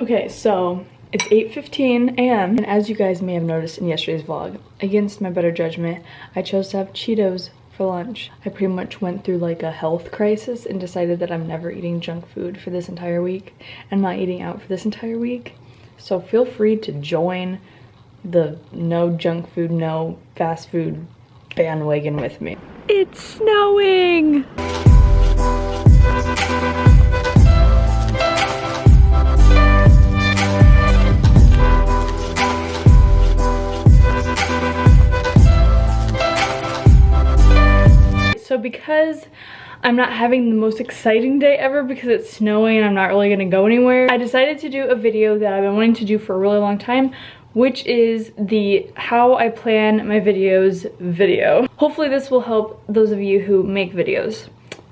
Okay, so it's 8:15 a.m. and as you guys may have noticed in yesterday's vlog, against my better judgment, I chose to have Cheetos for lunch. I pretty much went through like a health crisis and decided that I'm never eating junk food for this entire week. I'm not eating out for this entire week. So feel free to join the no junk food, no fast food bandwagon with me. It's snowing! So because I'm not having the most exciting day ever because it's snowing and I'm not really gonna go anywhere, I decided to do a video that I've been wanting to do for a really long time, which is the how I plan my videos video. Hopefully this will help those of you who make videos.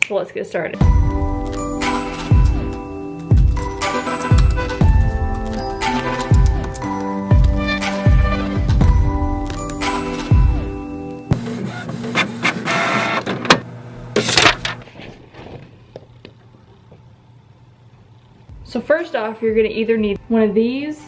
So let's get started. So first off, you're gonna either need one of these,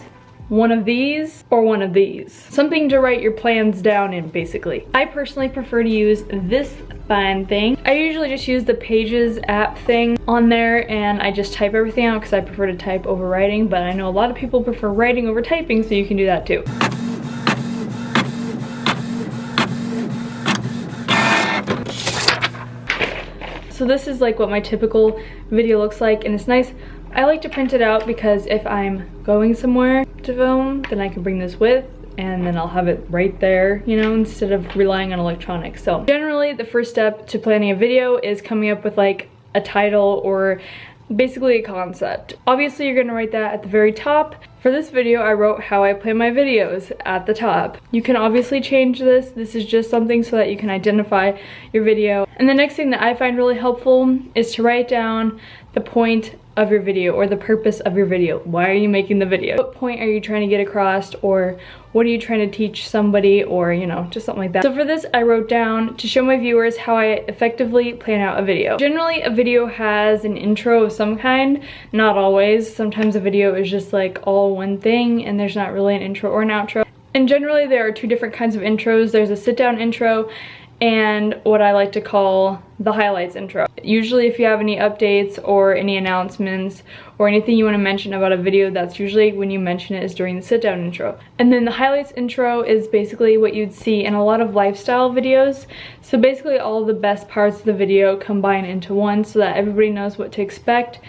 or one of these. Something to write your plans down in, basically. I personally prefer to use this fine thing. I usually just use the Pages app thing on there and I just type everything out because I prefer to type over writing, but I know a lot of people prefer writing over typing, so you can do that too. So this is like what my typical video looks like, and it's nice. I like to print it out because if I'm going somewhere to film, then I can bring this with and then I'll have it right there, you know, instead of relying on electronics. So generally the first step to planning a video is coming up with like a title or basically a concept. Obviously you're gonna write that at the very top. For this video I wrote how I plan my videos at the top. You can obviously change this. This is just something so that you can identify your video. And the next thing that I find really helpful is to write down the point of your video or the purpose of your video. Why are you making the video? What point are you trying to get across, or what are you trying to teach somebody, or you know, just something like that. So for this I wrote down to show my viewers how I effectively plan out a video. Generally a video has an intro of some kind, not always. Sometimes a video is just like all one thing and there's not really an intro or an outro. And generally there are two different kinds of intros. There's a sit down intro and what I like to call the highlights intro. Usually if you have any updates or any announcements or anything you want to mention about a video, that's usually when you mention it, is during the sit down intro. And then the highlights intro is basically what you'd see in a lot of lifestyle videos. So basically all the best parts of the video combine into one so that everybody knows what to expect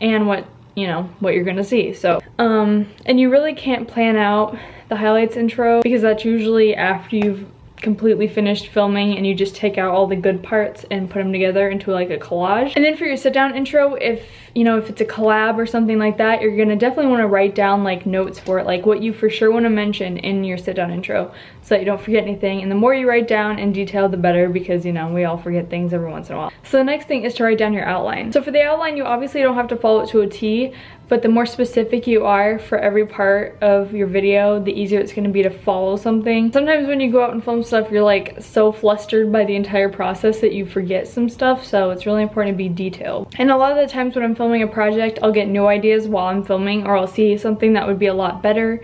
and what, you know, what you're gonna see. So and you really can't plan out the highlights intro because that's usually after you've completely finished filming and you just take out all the good parts and put them together into like a collage. And then for your sit down intro, if you know, if it's a collab or something like that, you're gonna definitely want to write down like notes for it, like what you for sure want to mention in your sit down intro so that you don't forget anything. And the more you write down in detail, the better, because you know, we all forget things every once in a while. So the next thing is to write down your outline. So for the outline, you obviously don't have to follow it to a T, but the more specific you are for every part of your video, the easier it's gonna be to follow something. Sometimes when you go out and film stuff, you're like so flustered by the entire process that you forget some stuff, so it's really important to be detailed. And a lot of the times when I'm filming a project, I'll get new ideas while I'm filming, or I'll see something that would be a lot better,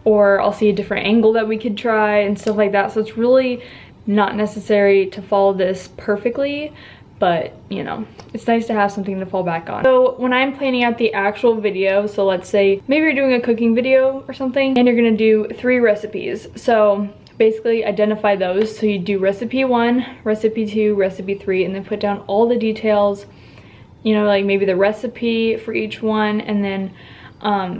or I'll see a different angle that we could try and stuff like that. So it's really not necessary to follow this perfectly, but you know, it's nice to have something to fall back on. So when I'm planning out the actual video, so let's say maybe you're doing a cooking video or something and you're gonna do 3 recipes. So basically identify those. So you do recipe 1, recipe 2, recipe 3, and then put down all the details, you know, like maybe the recipe for each one, and then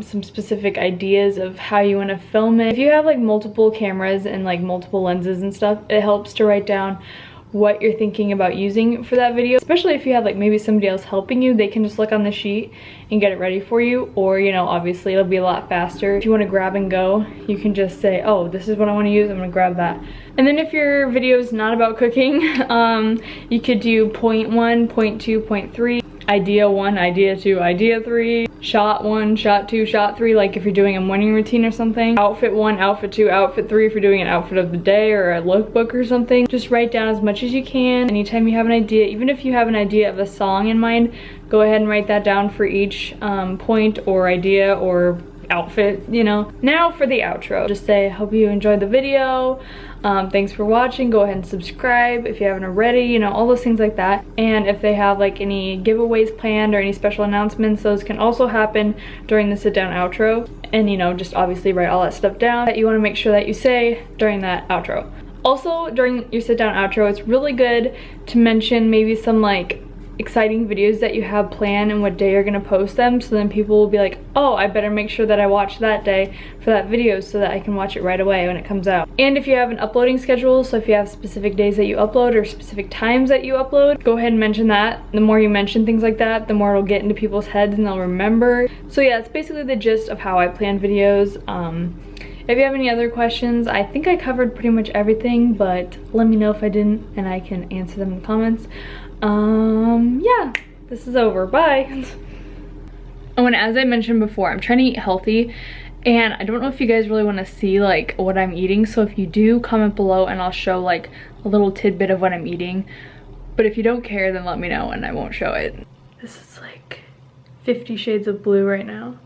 some specific ideas of how you want to film it. If you have like multiple cameras and like multiple lenses and stuff, it helps to write down what you're thinking about using for that video, especially if you have like maybe somebody else helping you. They can just look on the sheet and get it ready for you, or you know, obviously it'll be a lot faster. If you want to grab and go, you can just say, oh, this is what I want to use, I'm gonna grab that. And then if your video is not about cooking, you could do point 1, point 2, point 3, idea 1, idea 2, idea 3, shot 1, shot 2, shot 3, like if you're doing a morning routine or something. Outfit 1, outfit 2, outfit 3 if you're doing an outfit of the day or a lookbook or something. Just write down as much as you can. Anytime you have an idea, even if you have an idea of a song in mind, go ahead and write that down for each point or idea or outfit, you know. Now for the outro. Just say, hope you enjoyed the video. Thanks for watching. Go ahead and subscribe if you haven't already, you know, all those things like that. And if they have like any giveaways planned or any special announcements, those can also happen during the sit down outro. And you know, just obviously write all that stuff down that you want to make sure that you say during that outro. Also, during your sit down outro, it's really good to mention maybe some like exciting videos that you have planned and what day you're gonna post them, so then people will be like, oh, I better make sure that I watch that day for that video so that I can watch it right away when it comes out. And if you have an uploading schedule, so if you have specific days that you upload or specific times that you upload, go ahead and mention that. The more you mention things like that, the more it'll get into people's heads and they'll remember. So yeah, it's basically the gist of how I plan videos. If you have any other questions, I think I covered pretty much everything, but let me know if I didn't and I can answer them in the comments. Yeah, this is over. Bye. Oh, and as I mentioned before, I'm trying to eat healthy, and I don't know if you guys really want to see like what I'm eating, so if you do, comment below and I'll show like a little tidbit of what I'm eating. But if you don't care, then let me know and I won't show it. This is like 50 shades of blue right now.